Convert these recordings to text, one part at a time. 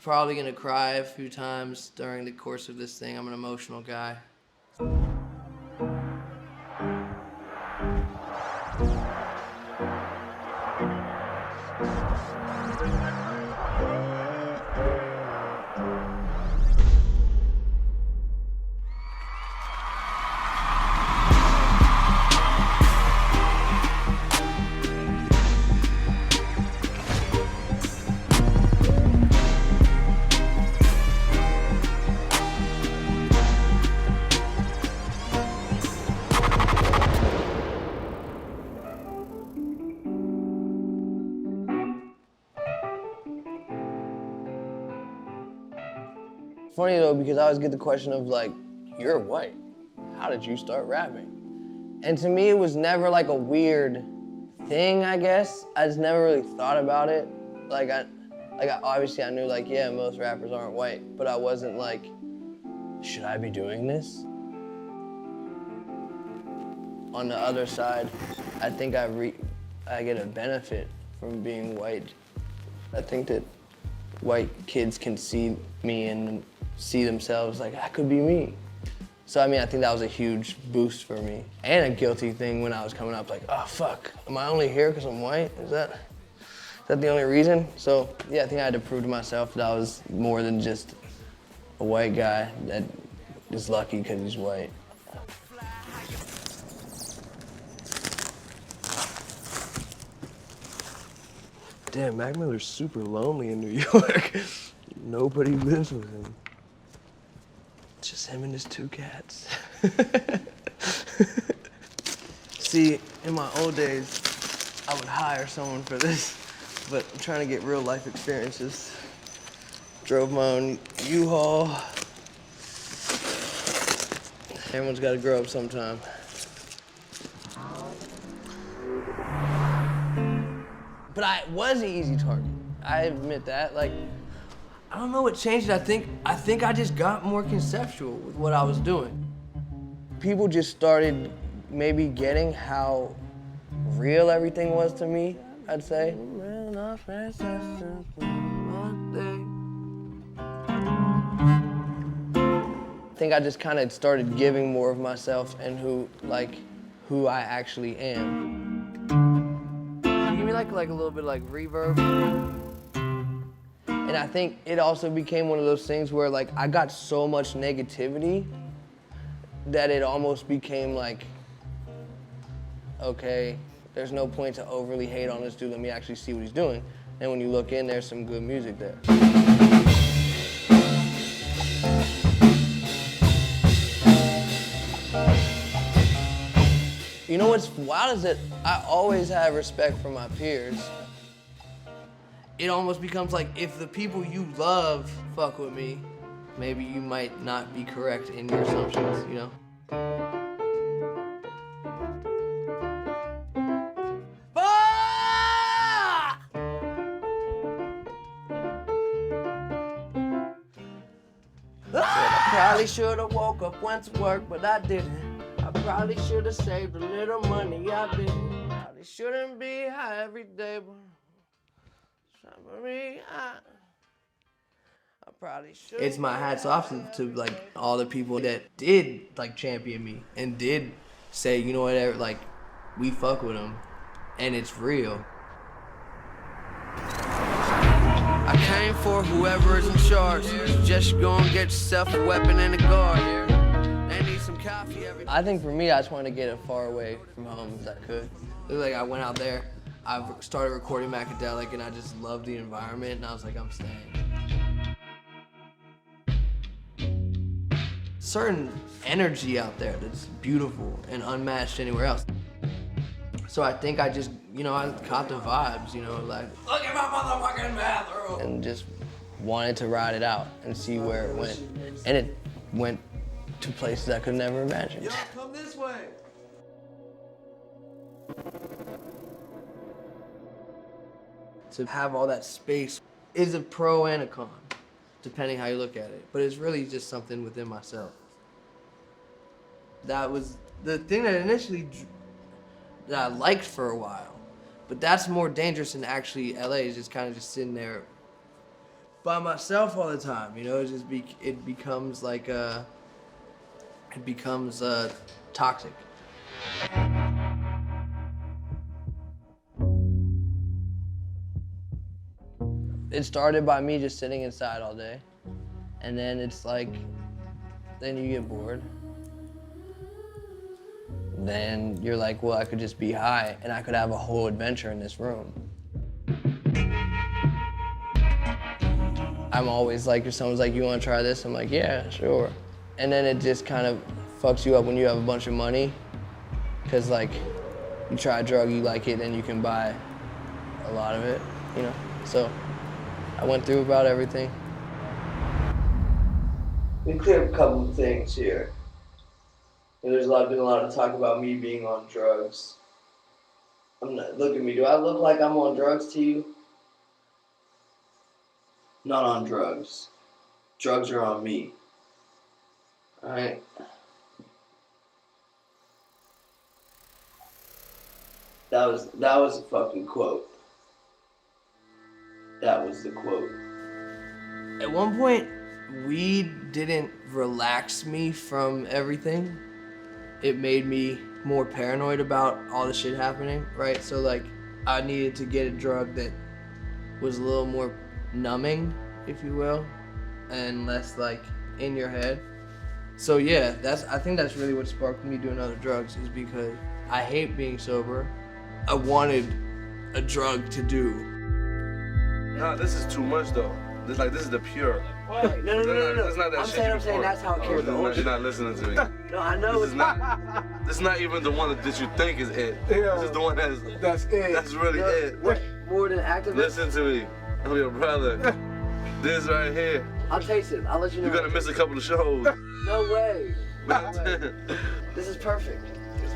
probably gonna cry a few times during the course of this thing. I'm an emotional guy. Funny though, because I always get the question of like, you're white. How did you start rapping? And to me, it was never like a weird thing, I guess. I just never really thought about it. Obviously I knew like, yeah, most rappers aren't white, but I wasn't like, should I be doing this? On the other side, I think I get a benefit from being white. I think that white kids can see me and see themselves like, that could be me. So I mean, I think that was a huge boost for me. And a guilty thing when I was coming up, like, oh fuck, am I only here because I'm white? Is that the only reason? So yeah, I think I had to prove to myself that I was more than just a white guy that is lucky because he's white. Damn, Mac Miller's super lonely in New York. Nobody lives with him. Just him and his 2 cats. See, in my old days, I would hire someone for this, but I'm trying to get real life experiences. Drove my own U-Haul. Everyone's got to grow up sometime. But I was an easy target. I admit that. Like, I don't know what changed it. I think I just got more conceptual with what I was doing. People just started maybe getting how real everything was to me, I'd say. I think I just kind of started giving more of myself and who I actually am. Give me like a little bit like reverb. And I think it also became one of those things where like I got so much negativity that it almost became like, okay, there's no point to overly hate on this dude, let me actually see what he's doing. And when you look in, there's some good music there. You know what's wild is that I always have respect for my peers. It almost becomes like if the people you love fuck with me, maybe you might not be correct in your assumptions, you know? I probably should have woke up, went to work, but I didn't. I probably should have saved a little money, I didn't. Probably shouldn't be high every day, but I probably should. It's my hats off to like all the people that did like champion me and did say, you know what, like we fuck with them and it's real. I came for whoever is in charge. Just go and get yourself a weapon and a guard. They need some coffee every day. I think for me, I just wanted to get as far away from home as I could. Like I went out there, I started recording Macadelic and I just loved the environment and I was like, I'm staying. Certain energy out there that's beautiful and unmatched anywhere else. So I think I just, I caught the vibes, like, look at my motherfucking bathroom! And just wanted to ride it out and see where it went. And it went to places I could never imagine. Yo, come this way! To have all that space is a pro and a con, depending how you look at it. But it's really just something within myself. That was the thing that that I liked for a while. But that's more dangerous than actually LA is just kind of just sitting there by myself all the time. You know, it becomes like toxic. It started by me just sitting inside all day, and then it's like, then you get bored. Then you're like, well, I could just be high and I could have a whole adventure in this room. I'm always like, if someone's like, you wanna try this? I'm like, yeah, sure. And then it just kind of fucks you up when you have a bunch of money, because like, you try a drug, you like it, then you can buy a lot of it, you know? So I went through about everything. We clear up a couple of things here. There's been a lot of talk about me being on drugs. Look at me, do I look like I'm on drugs to you? Not on drugs. Drugs are on me. All right? That was a fucking quote. That was the quote. At one point, weed didn't relax me from everything. It made me more paranoid about all the shit happening, right? So like, I needed to get a drug that was a little more numbing, if you will, and less like in your head. So yeah, I think that's really what sparked me doing other drugs, is because I hate being sober. I wanted a drug to do. Nah, this is too much though. This is the pure. Wait, no. It's not that I'm shit saying that's how it came. You're not listening to me. No, I know. This is not even the one that you think is it. Yeah. This is the one That's it. that's really it. What, more than activist? Listen to me. I'm your brother. This right here. I'll taste it. I'll let you know. You're gonna miss a couple of shows. No way. No way. This is perfect. It's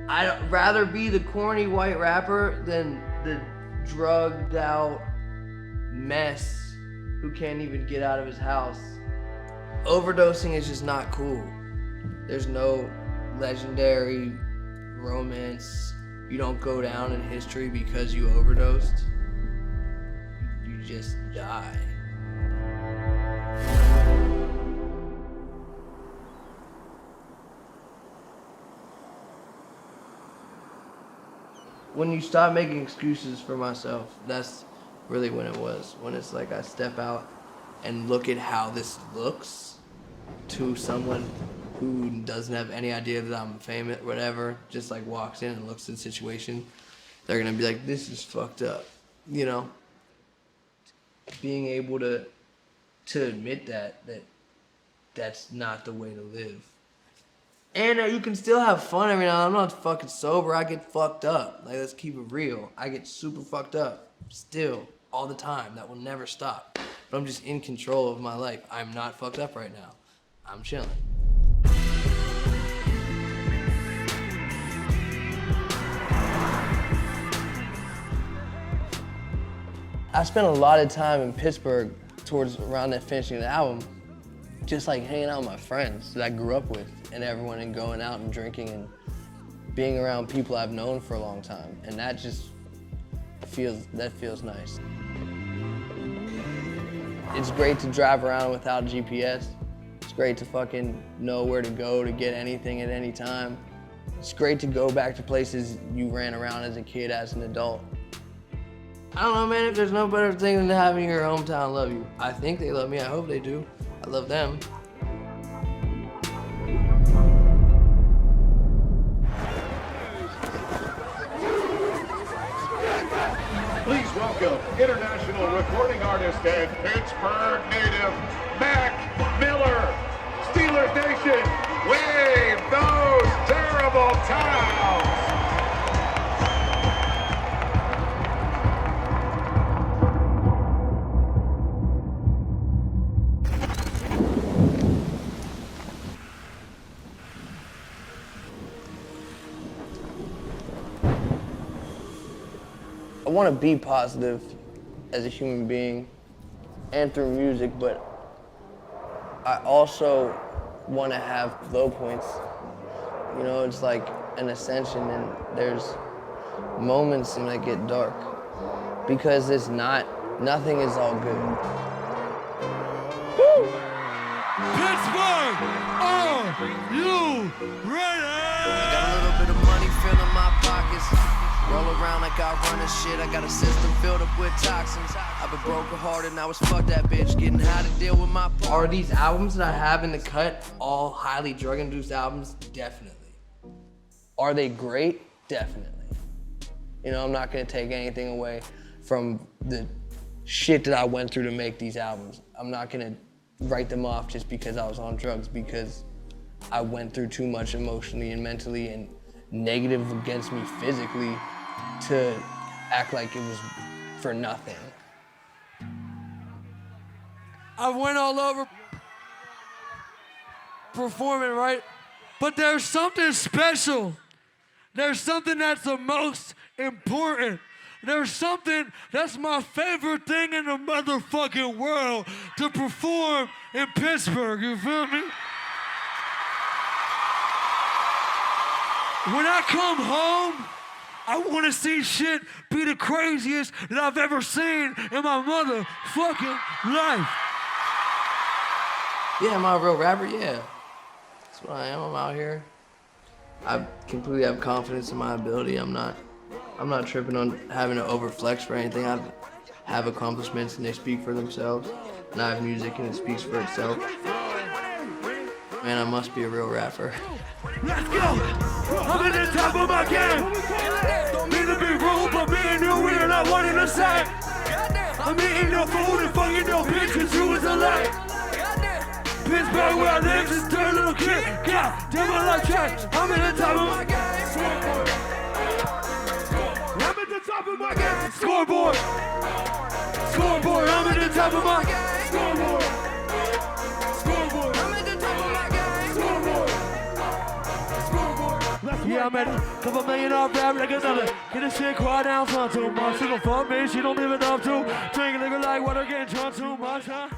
I'd rather be the corny white rapper than the drugged out mess who can't even get out of his house. Overdosing is just not cool. There's no legendary romance. You don't go down in history because you overdosed. You just die. When you stop making excuses for myself, that's really when it was. When it's like I step out and look at how this looks to someone who doesn't have any idea that I'm famous, whatever, just like walks in and looks at the situation, they're gonna be like, this is fucked up, you know? Being able to admit that's not the way to live. And you can still have fun every now and then. I'm not fucking sober, I get fucked up. Like, let's keep it real. I get super fucked up, still, all the time. That will never stop. But I'm just in control of my life. I'm not fucked up right now. I'm chilling. I spent a lot of time in Pittsburgh towards around that finishing the album, just like hanging out with my friends that I grew up with, and everyone, and going out and drinking and being around people I've known for a long time. And that just feels nice. It's great to drive around without GPS. It's great to fucking know where to go to get anything at any time. It's great to go back to places you ran around as a kid, as an adult. I don't know, man, if there's no better thing than having your hometown love you. I think they love me, I hope they do. I love them. Please welcome international recording artist and Pittsburgh native, Mac Miller. Steelers Nation, wave those terrible towels. I want to be positive as a human being and through music, but I also want to have low points. You know, it's like an ascension, and there's moments when I get dark, because nothing is all good. Pittsburgh, are you ready? I got a little bit of money filling my pockets. Roll around like I run this shit. I got a system filled up with toxins. I've been broken hearted, now it's fuck that bitch. Getting how to deal with my problems. Are these albums that I have in the cut all highly drug-induced albums? Definitely. Are they great? Definitely. You know, I'm not gonna take anything away from the shit that I went through to make these albums. I'm not gonna write them off just because I was on drugs, because I went through too much emotionally and mentally and negative against me physically to act like it was for nothing. I went all over performing, right? But there's something special. There's something that's the most important. There's something that's my favorite thing in the motherfucking world, to perform in Pittsburgh, you feel me? When I come home, I want to see shit be the craziest that I've ever seen in my motherfucking life. Yeah, am I a real rapper? Yeah. That's what I am. I'm out here. I completely have confidence in my ability. I'm not tripping on having to overflex for anything. I have accomplishments and they speak for themselves. And I have music and it speaks for itself. Man, I must be a real rapper. Let's go! I'm at the top of my game. Need to be rude, but being new, we're not one and the same. I'm eating no food and fucking no bitch, cause you was a lame. Pittsburgh, where I live, just turn little kid. God, damn my life changed. I'm at the top of my game. I'm at the top of my game. Scoreboard. Scoreboard, I'm at the top of my game. Scoreboard. Scoreboard, I'm at the top of my game. Scoreboard. Scoreboard. Yeah, I'm at it. Couple million off rap like another. Get this shit quiet down, son, too much. She gon' fuck me, she don't live enough to. Drink a liquor like water, getting drunk too much, huh?